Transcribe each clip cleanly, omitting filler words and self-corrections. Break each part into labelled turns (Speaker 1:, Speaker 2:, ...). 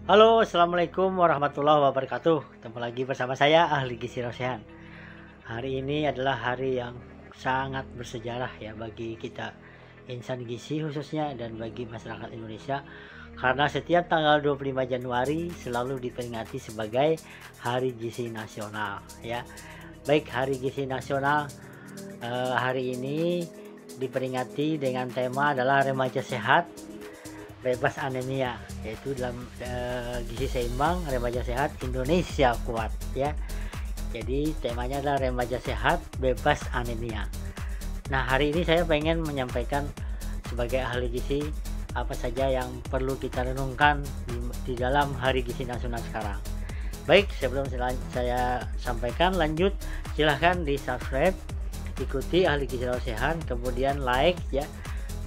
Speaker 1: Halo, assalamualaikum warahmatullahi wabarakatuh. Ketemu lagi bersama saya Ahli Gizi Rosehan. Hari ini adalah hari yang sangat bersejarah ya bagi kita insan gizi khususnya dan bagi masyarakat Indonesia, karena setiap tanggal 25 Januari selalu diperingati sebagai Hari Gizi Nasional ya. Baik, Hari Gizi Nasional hari ini diperingati dengan tema adalah remaja sehat bebas anemia, yaitu dalam gizi seimbang remaja sehat Indonesia kuat ya. Jadi temanya adalah remaja sehat bebas anemia. Nah, hari ini saya pengen menyampaikan sebagai ahli gizi apa saja yang perlu kita renungkan di dalam Hari Gizi Nasional sekarang. Baik, sebelum saya sampaikan lanjut, silahkan di subscribe, ikuti Ahli Gizi Rosehan, kemudian like ya,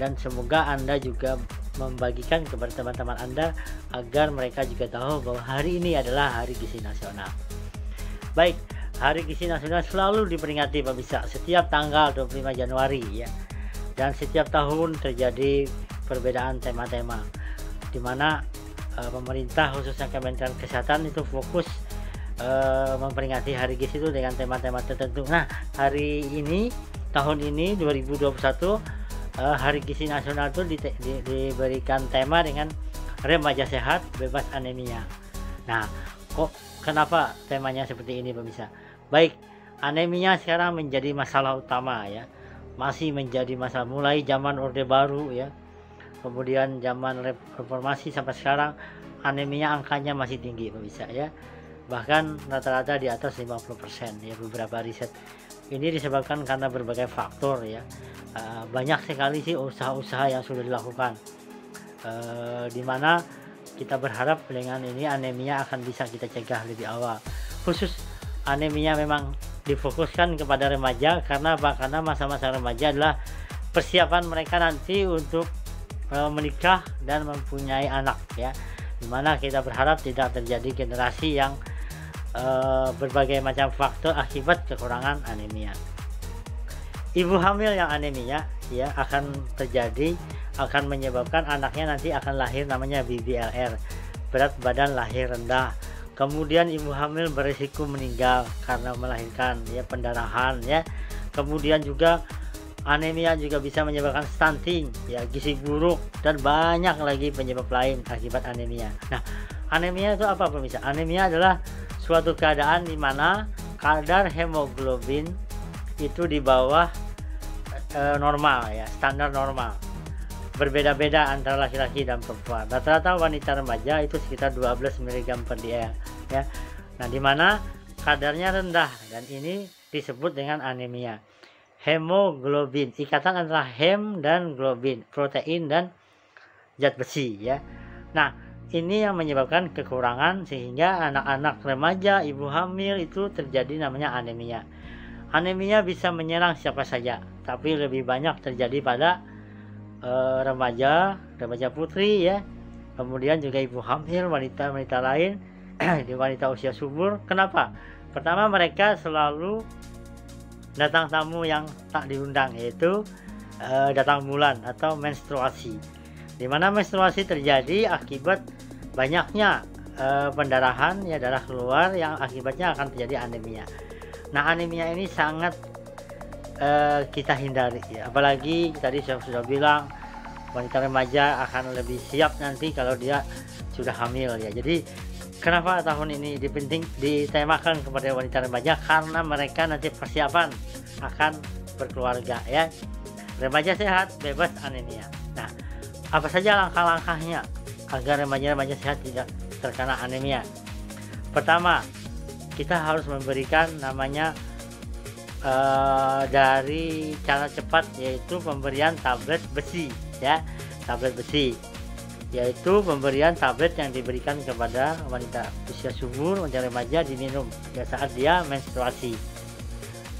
Speaker 1: dan semoga Anda juga membagikan kepada teman-teman Anda agar mereka juga tahu bahwa hari ini adalah Hari Gizi Nasional. Baik, Hari Gizi Nasional selalu diperingati pemirsa setiap tanggal 25 Januari ya. Dan setiap tahun terjadi perbedaan tema-tema, di mana pemerintah khususnya Kementerian Kesehatan itu fokus memperingati Hari Gizi itu dengan tema-tema tertentu. Nah, hari ini tahun ini 2021 Hari Gizi Nasional itu diberikan tema dengan remaja sehat bebas anemia. Nah, kenapa temanya seperti ini pemirsa? Baik, anemia sekarang menjadi masalah utama ya. Masih menjadi masalah mulai zaman Orde Baru ya. Kemudian zaman reformasi sampai sekarang anemia angkanya masih tinggi pemirsa ya. Bahkan rata-rata di atas 50% ya, beberapa riset. Ini disebabkan karena berbagai faktor ya. Banyak sekali sih usaha-usaha yang sudah dilakukan, di mana kita berharap dengan ini anemia akan bisa kita cegah lebih awal. Khusus anemia memang difokuskan kepada remaja karena masa-masa remaja adalah persiapan mereka nanti untuk menikah dan mempunyai anak ya, dimana kita berharap tidak terjadi generasi yang berbagai macam faktor akibat kekurangan anemia. Ibu hamil yang anemia ya akan menyebabkan anaknya nanti akan lahir namanya BBLR, berat badan lahir rendah. Kemudian ibu hamil berisiko meninggal karena melahirkan ya, pendarahan ya. Kemudian juga anemia juga bisa menyebabkan stunting ya, gizi buruk, dan banyak lagi penyebab lain akibat anemia. Nah, anemia itu apa pemirsa? Anemia adalah suatu keadaan di mana kadar hemoglobin itu di bawah normal ya, standar normal. Berbeda-beda antara laki-laki dan perempuan. Rata-rata wanita remaja itu sekitar 12 mg per dl ya. Nah, di mana kadarnya rendah dan ini disebut dengan anemia. Hemoglobin, ikatan antara hem dan globin, protein dan zat besi ya. Nah, ini yang menyebabkan kekurangan sehingga anak-anak remaja, ibu hamil itu terjadi namanya anemia. Anemia bisa menyerang siapa saja, tapi lebih banyak terjadi pada remaja putri ya. Kemudian juga ibu hamil, wanita-wanita lain, di wanita usia subur. Kenapa? Pertama, mereka selalu datang tamu yang tak diundang, yaitu datang bulan atau menstruasi, di mana menstruasi terjadi akibat banyaknya pendarahan ya, darah keluar yang akibatnya akan terjadi anemia. Nah, anemia ini sangat kita hindari ya. Apalagi tadi saya sudah bilang wanita remaja akan lebih siap nanti kalau dia sudah hamil ya. Jadi kenapa tahun ini ditemakan kepada wanita remaja? Karena mereka nanti persiapan akan berkeluarga ya. Remaja sehat bebas anemia. Nah, apa saja langkah-langkahnya agar remaja sehat tidak terkena anemia? Pertama, kita harus memberikan namanya dari cara cepat, yaitu pemberian tablet besi ya. Tablet besi yaitu pemberian tablet yang diberikan kepada wanita usia subur, wanita remaja, diminum ya saat dia menstruasi.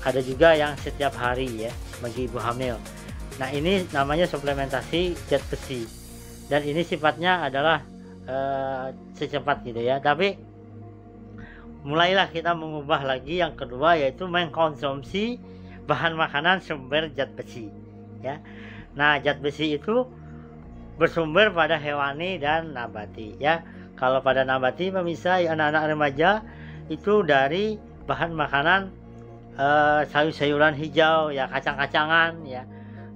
Speaker 1: Ada juga yang setiap hari ya bagi ibu hamil. Nah, ini namanya suplementasi zat besi, dan ini sifatnya adalah secepat gitu ya. Tapi mulailah kita mengubah lagi yang kedua, yaitu mengkonsumsi bahan makanan sumber zat besi ya. Nah, zat besi itu bersumber pada hewani dan nabati ya. Kalau pada nabati pemirsa, anak-anak remaja itu dari bahan makanan sayur-sayuran hijau ya, kacang-kacangan ya,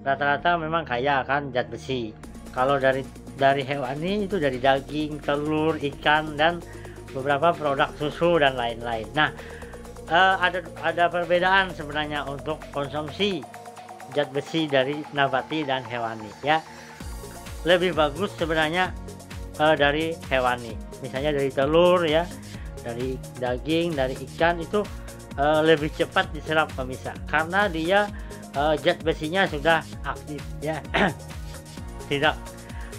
Speaker 1: rata-rata memang kaya kan zat besi. Kalau dari hewani itu dari daging, telur, ikan, dan beberapa produk susu dan lain-lain. Nah, ada perbedaan sebenarnya untuk konsumsi zat besi dari nabati dan hewani ya. Lebih bagus sebenarnya dari hewani, misalnya dari telur ya, dari daging, dari ikan, itu lebih cepat diserap pemirsa, karena dia zat besinya sudah aktif ya. Tidak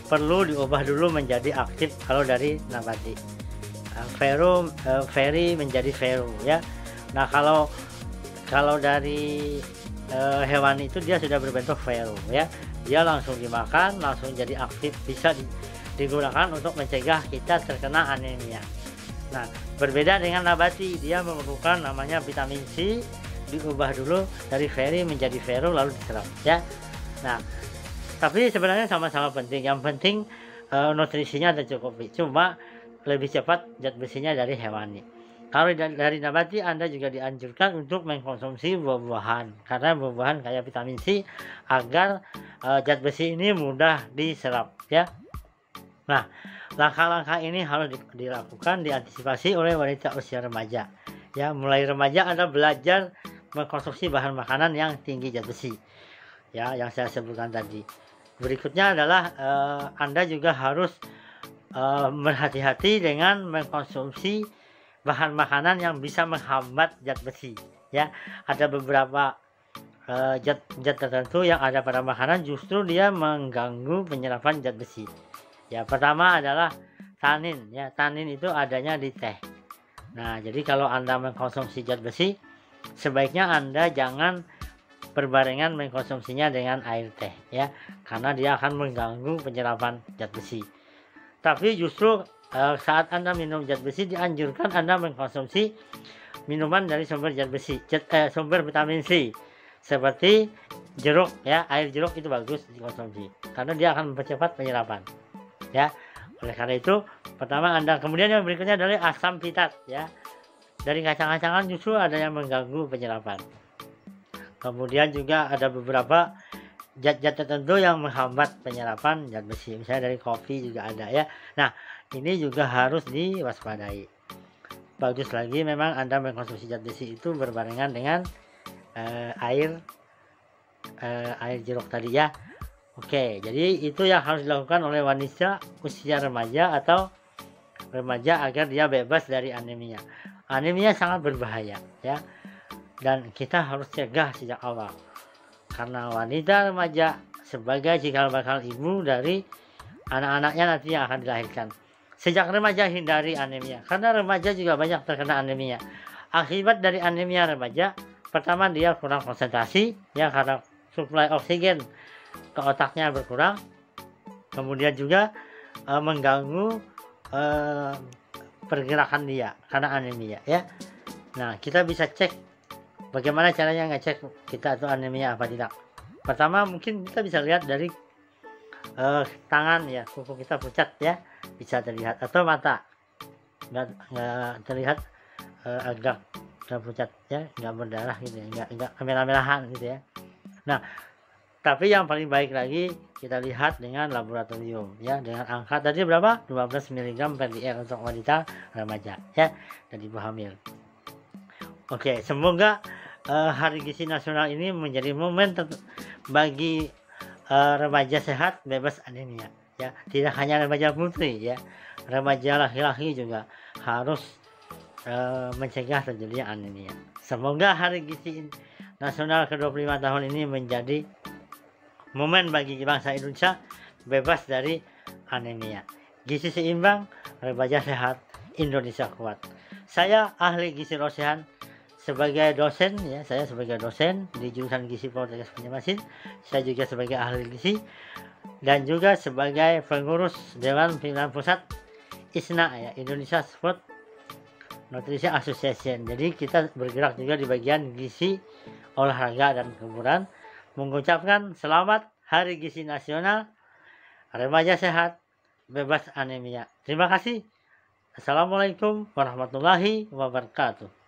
Speaker 1: perlu diubah dulu menjadi aktif kalau dari nabati. Ferry menjadi ferro ya. Nah, kalau dari hewani itu dia sudah berbentuk ferro ya. Dia langsung dimakan, langsung jadi aktif, bisa digunakan untuk mencegah kita terkena anemia. Nah, berbeda dengan nabati, dia memerlukan namanya vitamin C, diubah dulu dari ferry menjadi ferro lalu diserap ya. Nah, tapi sebenarnya sama-sama penting. Yang penting nutrisinya tercukupi, cuma lebih cepat zat besinya dari hewani. Kalau dari nabati, Anda juga dianjurkan untuk mengkonsumsi buah-buahan, karena buah-buahan kaya vitamin C agar zat besi ini mudah diserap ya. Nah, langkah-langkah ini harus dilakukan, diantisipasi oleh wanita usia remaja ya. Mulai remaja Anda belajar mengkonsumsi bahan makanan yang tinggi zat besi ya, yang saya sebutkan tadi. Berikutnya adalah Anda juga harus berhati-hati dengan mengkonsumsi bahan makanan yang bisa menghambat zat besi ya. Ada beberapa zat tertentu yang ada pada makanan justru dia mengganggu penyerapan zat besi ya. Pertama adalah tanin ya. Tanin itu adanya di teh. Nah, jadi kalau Anda mengkonsumsi zat besi, sebaiknya Anda jangan berbarengan mengkonsumsinya dengan air teh ya, karena dia akan mengganggu penyerapan zat besi. Tapi justru saat Anda minum zat besi, dianjurkan Anda mengkonsumsi minuman dari sumber zat besi, sumber vitamin C, seperti jeruk ya. Air jeruk itu bagus dikonsumsi karena dia akan mempercepat penyerapan ya. Oleh karena itu, pertama Anda, kemudian yang berikutnya adalah asam pitat ya. Dari kacang-kacangan justru ada yang mengganggu penyerapan. Kemudian juga ada beberapa zat-zat tertentu yang menghambat penyerapan zat besi, misalnya dari kopi juga ada ya. Nah, ini juga harus diwaspadai. Bagus lagi memang Anda mengkonsumsi zat besi itu berbarengan dengan air jeruk tadi ya. Oke, jadi itu yang harus dilakukan oleh wanita usia remaja atau remaja agar dia bebas dari anemia. Anemia sangat berbahaya ya, dan kita harus cegah sejak awal, karena wanita remaja sebagai cikal bakal ibu dari anak-anaknya nanti yang akan dilahirkan. Sejak remaja hindari anemia, karena remaja juga banyak terkena anemia. Akibat dari anemia remaja, pertama dia kurang konsentrasi ya, karena suplai oksigen ke otaknya berkurang. Kemudian juga mengganggu pergerakan dia karena anemia ya. Nah, kita bisa cek bagaimana caranya ngecek kita itu anemia apa tidak. Pertama mungkin kita bisa lihat dari tangan ya, kuku kita pucat ya, bisa terlihat, atau mata nggak terlihat agak pucat ya, nggak berdarah gitu ya, nggak kemerah-merahan gitu ya. Nah, tapi yang paling baik lagi kita lihat dengan laboratorium ya, dengan angka tadi berapa, 12 mg per dl untuk wanita remaja ya, dan ibu hamil. Oke, semoga Hari Gizi Nasional ini menjadi momen bagi remaja sehat bebas anemia ya. Tidak hanya remaja putri ya, remaja laki-laki juga harus mencegah terjadinya anemia. Semoga Hari Gizi Nasional ke-25 tahun ini menjadi momen bagi bangsa Indonesia bebas dari anemia. Gizi seimbang, remaja sehat, Indonesia kuat. Saya ahli gizi Rosehan, sebagai dosen ya, saya sebagai dosen di jurusan Gizi Poltekkes Banjarmasin. Saya juga sebagai ahli gizi dan juga sebagai pengurus Dewan Pimpinan Pusat ISNA ya, Indonesia Sport Nutrition Association. Jadi kita bergerak juga di bagian gizi, olahraga, dan kebugaran. Mengucapkan selamat Hari Gizi Nasional, remaja sehat, bebas anemia. Terima kasih. Assalamualaikum warahmatullahi wabarakatuh.